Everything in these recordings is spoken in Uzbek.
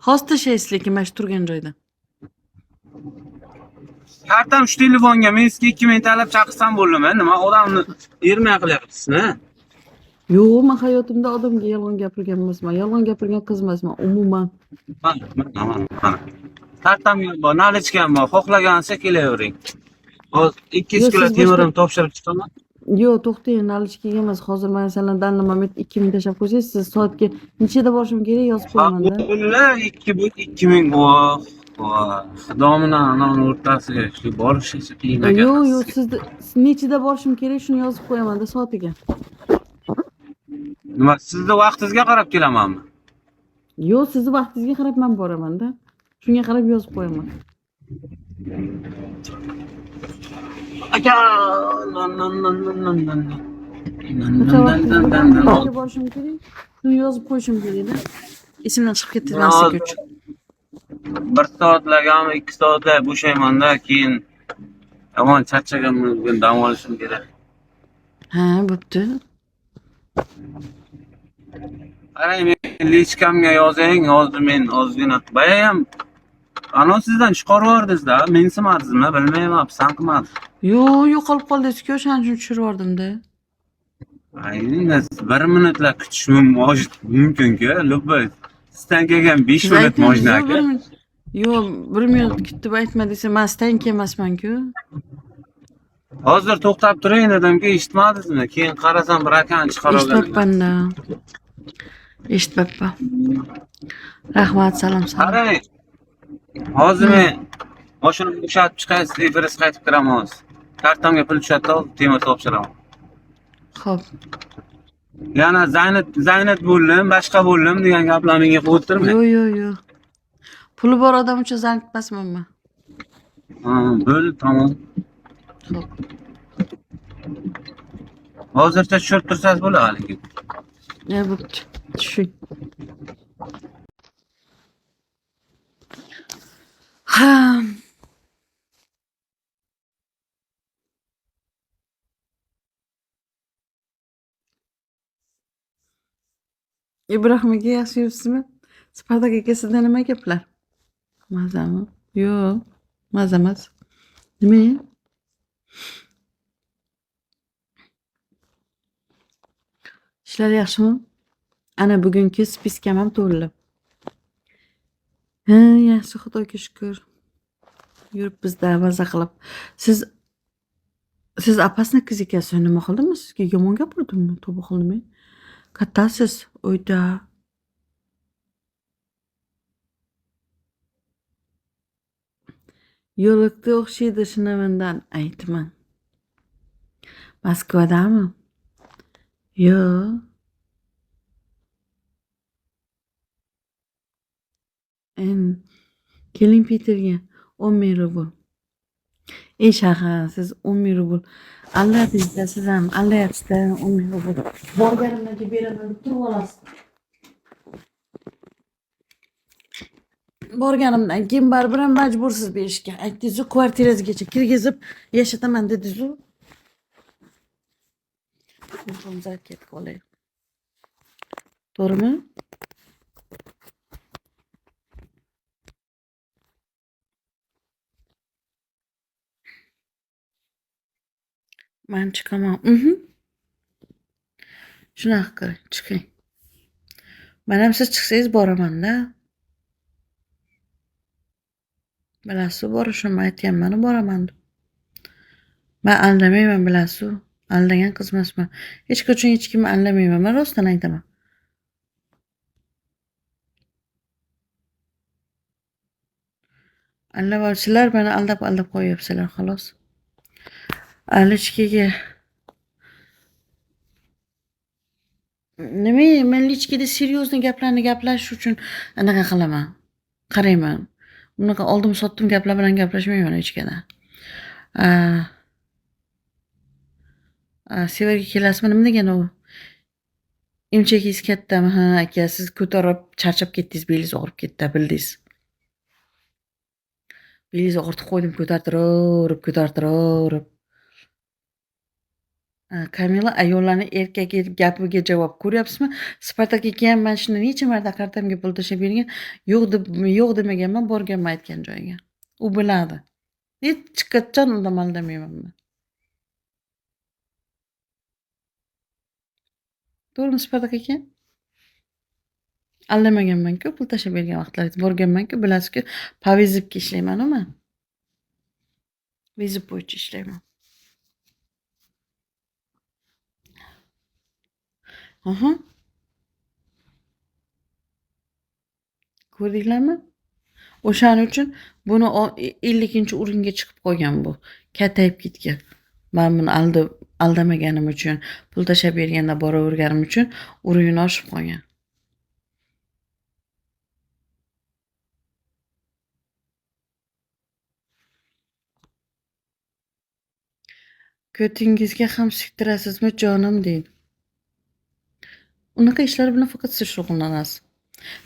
Hozir tashlaysiz lekin mana shu turgan joydan. Kartam shu telefonga men sizga 2000 talab chaqirsam bo'ldimi? Nima odamni yirmay qilyapsizmi? Yo'q, men hayotimda odamga yolg'on gapirgan emasman. Yolg'on gapirgan qiz emasman umuman. Mana. Kartamga bor, nalichkam bor. Xohlagancha kelavering. Hozir 200 Yo'q, kilo siz temirim topshirib chiqaman. Yo'q, to'xtang, nalichkaga emas. Hozir men sizlardan danlamomet 2000 tashlab qo'ysangiz, siz soatga nechada borishim kerak yozib qo'yaman-da. Bulla 2000 voh. Xudo bilan anavni o'rtasiga shu borishingiz qiyin ekan. Yo'q, siz nechida borishim kerak shuni yozib qo'yaman-da soatiga. Nima, sizni vaqtingizga qarab kelamanmi? Yo'q, sizni vaqtingizga qarab men boraman-da. Shunga qarab yozib qo'yaman. Aka, Qachon borishim kerak? Shuni yozib qo'yishim kerak-da. Esimdan chiqib ketdi narsasi uchun. 1 soatlargami, 2 soatlar bo'shaymanda, keyin yomon charchaganman, bugun dam olishim kerak. Ha, bo'pti. Qarang, men lichkamga yozing, hozir men ozgina bayam ana sizdan chiqarib yubordingiz-da, men simadingizmi, bilmayman, pisand qilmadim. Yo'q, yo'qolib qoldi-ku, o'shaning uchun tushirib yubordim-da. Endi 1 minutlar kutish mumkin-ku, любой. Sizdan kelgan 5 minut mojna aka. Yo'q, 1 minut kutib aytma desa, men stanka emasman-ku. Hozir to'xtab turing dedimki, eshitmadingizmi? Keyin qarasam bir akani chiqarib olgan. Eshitmabman-da. Eshitmabman. Rahmat, salom. Qarang. Hozir men mashinani bo'shatib chiqay, efirga qaytib kiraman hozir. Kartamga pul tushadi, temir topshiraman. Xo'p. Yana Zaynat bo'ldim, boshqa bo'ldim degan gaplar menga qo'yib turmang. Yo'q. Puli bor odam uchun zangt emasman men. Ha, bo'ldi, tamom. Xo'p. Hozircha tushirib tursangiz bo'ladi lekin. Bo'pti. Tushing. Ha. Ibrohim aka, yaxshi yuribsizmi? Spartak aka, sizda nima gaplar? Mazami? Yo'q, maza emas. Nima? Ishlar yaxshimi? Ana bugungi spiskam ham to'ldi. Ha, yaxshi, Xudoga shukr. Yuribmiz-da maza qilib. Siz opasnikiz ekansiz, nima qildimmi? Sizga yomon gapirdimmi? Tavba qildim. Kattasiz, uyda. Yo'liqda o'xshaydi, shunamandan aytman. Moskvadami? Yo'q. Keling Peterga 10,000 rubl. Shaha, siz 10,000 rubl alladingiz-da, siz ham allayapsiz-da 10,000 rubl. Borganimdan beraman deb turib olasiz. Borganimdan keyin baribir ham majbursiz berishga. Aytdingiz-ku, kvartirangizgacha kirgizib yashataman dedingiz-ku. Telefon zaryadga qolay. To'g'rimi? Men chiqaman. Shunaqa qiling, chiqing. Men ham siz chiqsangiz boraman-da. Bilasiz, borishimni aytganman, boraman deb. Men aldamayman, bilasiz. Aldagan qiz emasman. Hech qachon hech kimni aldamayman, men rostdan aytaman. Aldavchilar meni aldab qo'yapsizlar, xolos. Lichkaga nima, men lichkada seryozni gaplarni gaplashish uchun anaqa qilaman. Qarayman. Unaqa oldim-sotdim gaplar bilan gaplashmayman lichkada. Sevarga kelasizmi? Nima degan u? Imchagingiz kattami? Ha, aka, siz ko'tarib charchab ketdingiz, belingiz og'rib ketdi, bildingiz. Belingizni og'ritib qo'ydim, ko'tartirib. Kamila ayollarni erkak gapiga javob ko'ryapsizmi? Spartak aka ham mana shuni necha marta qartamga pul tashlab bergan. Yo'q demaganman, borganman aytgan joyiga. U biladi. Hech qachon undan aldamayman men. To'g'rimi Spartak aka? Aldamaganman-ku, pul tashlab bergan vaqtlaringizda borganman-ku, bilasiz-ku, повезibga ishlayman-u men. Vezib bo'yicha ishlayman. Aha. Ko'rdinglarmi? O'shaning uchun buni 50-o'ringa chiqib qolgan bu. Kattayib ketgan. Men buni aldamaganim uchun, pul tashlab berganda boraverganim uchun o'rnini oshib qolgan. Ko'tingizga ham siktirasizmi jonim deydi. Unaqa ishlar bilan faqat siz shug'ullanasiz.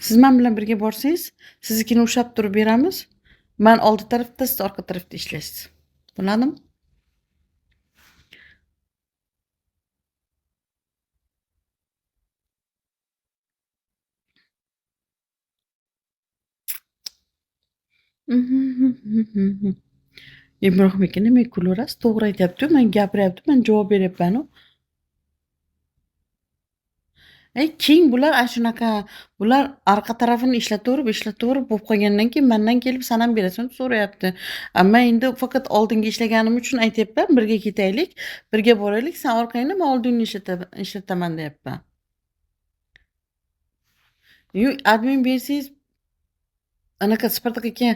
Siz men bilan birga borsangiz, siznikini ushlab turib beramiz. Men oldi tarafda, siz orqa tarafda ishlaysiz. Bo'ladimi? Ibrohim aka nimaga kulaverasiz? To'g'ri aytyapti-ku, men gapiryapti, men javob beryapman-u. Keng bular shunaqa, bular orqa tarafini ishlataverib bo'lib qolgandan keyin mendan kelib sanam berasan deb so'rayapti. Men endi faqat oldingi ishlaganim uchun aytyapman, birga ketaylik, birga boraylik, sen orqangni, men oldingni ishlataman deyapman. Admin bersangiz anaqa Spartak aka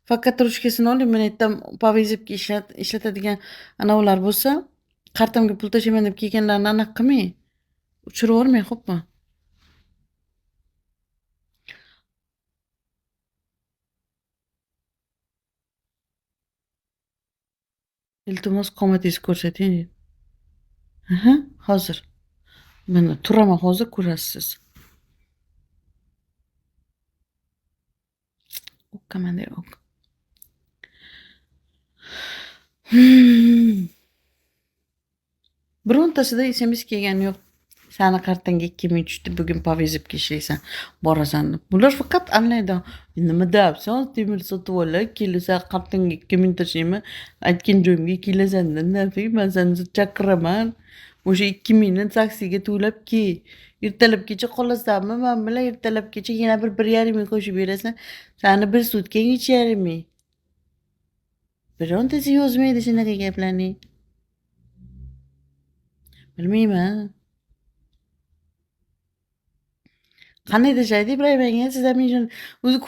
faqat ruchkasini oling, men aytdim, повезibga ishlatadigan anavlar bo'lsa, qartamga pul tashlayman deb kelganlarni anaqa qilmang. Uchiravermang, xo'pmi? Iltimos qomatingizni ko'rsating. Aha, hozir. Mana turaman, hozir ko'rasiz siz. O'qaman. Birontasida SMS kelgani yo'q. Sani qartangga 2000 tushdi, bugun повезibga ishlaysan, borasan deb. Bular faqat anlaydi. Nima deyapsan? Temir sotib olib, kelasan qartangga 2000 tashlayman, aytgan joyimga kelasan, nafik, men seni chaqiraman. O'sha 2000 ni taksiga to'lab kel. Ertalabgacha qolasanmi? Men bilan ertalabgacha yana bir 1,5 ming qo'shib berasan. Sani bir sutkang 3,5 ming. Birontasi yozmaydi shunaqa gaplarni. Bilmayman. Qanday tashlaydi Ibrohim aka? Siz ham o'zi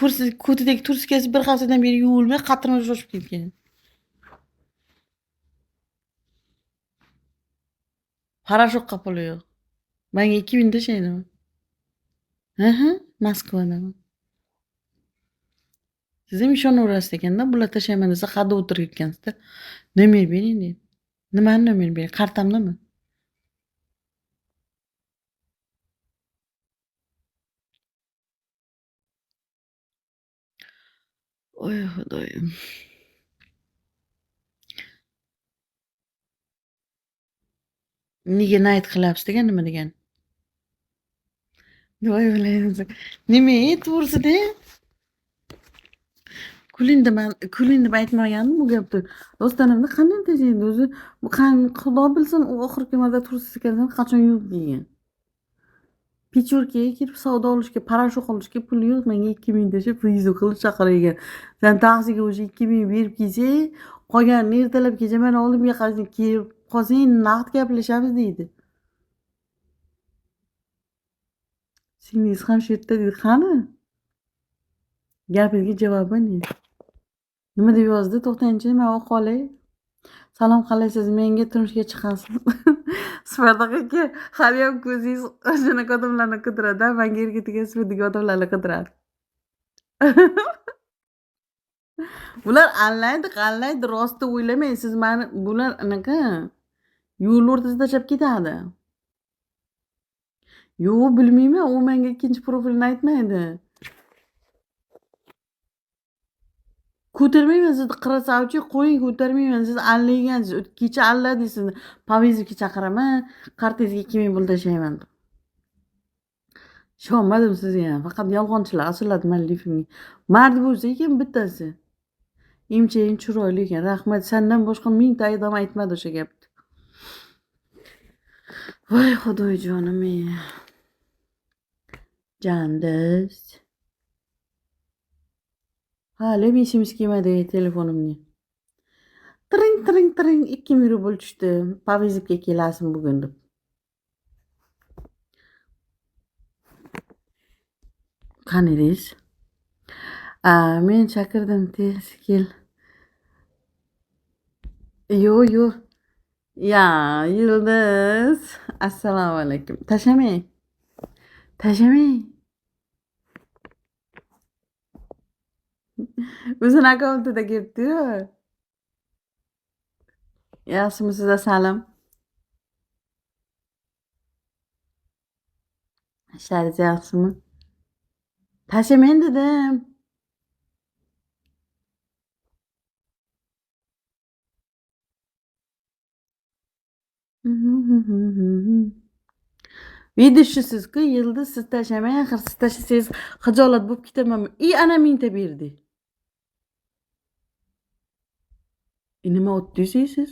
ko'tidagi turskasi bir haftadan beri yuvilmay qatirma shoshib ketgan. Parashutga puli yo'q. Menga 2000 tashlaydimi? Aha, Moskvadaman. Siz ham ishonaverasiz ekanda, bular tashlayman desa hadda o'tirayotgansizda. Nomer bering deydi. Nimani nomer bering? Qartamnimi? Oy xudoyim. Nega night qilyapsiz degan nima degan? Voy bilaysiz. Nima to'g'risida? Kuling deb aytmagandim bu gapni. Do'stlarimni qanday tashlaydi o'zi? Bu xudo bilsin, u oxirgi marta tursiz ekansan qachon yo'q degan. Pechurkaga kirib savdo olishga, parashut olishga puli yo'q, menga 2000 tashib viza qilib chaqirgan. Sen taksiga o'sha 2000 berib kelsang, qolganini ertalabgacha men oldimga kelib qolsang, naqd gaplashamiz deydi. Singingiz ham shu yerda deydi, qani? Gapingizga javoban deydi. Nima deb yozdi? To'xtangchi, men o'qib olay. Salom qalaysiz? Menga turmushga chiqasiz. Spartak aka, haliyam ko'zingiz shunaqa odamlarni qidiradi, menga erga sifatidagi odamlarni qidiradi. Bular anlaydi, rostni o'ylamang. Siz meni bular anaqa yo'l o'rtasida tashlab ketadi. Yo'q, bilmayman, u menga ikkinchi profilni aytmaydi. ko'tarmayman sizni qarasavchi, qo'ying ko'tarmayman. Siz allagansiz. Kecha alladingiz sizni. Pavizovga chaqiraman, kartangizga 2000 pul tashlayman deb. Ishonmadim sizga ham. Faqat yolg'onchilar asilladi meni lifimga. Mard bo'lsa ekan bittasi. Emchaying chiroyli ekan. Rahmat. Sendan boshqa mingta odam aytmadi o'sha gapni. Voy xudojonim ey. Jandiz. Hali SMS kelmadi telefonimga. Tring tring tring 2000 rubl tushdi. Pavizovga kelasizmi bugun deb. Qani edingiz? Men chaqirdim tez kel. Yo'q. Ya, Yıldız. Assalomu alaykum. Tashamang. O'zini akkauntida kelibdi-yu. Yaxshimisiz Salim? Ishlaringiz yaxshimi? Tashamang dedim. Vidishsiz-ku Yıldız siz tashamang, axir siz tashlasangiz xijolat bo'lib ketaman. Ana mingta berdi. Nima o'tdingiz siz?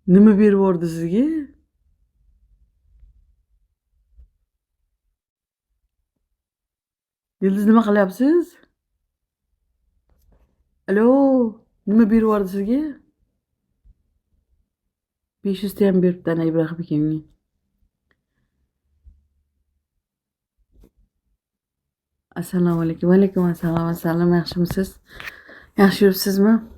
Nima berib yubordi sizga? Yıldız nima qilyapsiz? Alo, nima berib yubordi sizga? 500 ta ham beribdi ana Ibrohim akamga. Assalomu alaykum. Va alaykum assalom. Yaxshimisiz? Yaxshi yuribsizmi?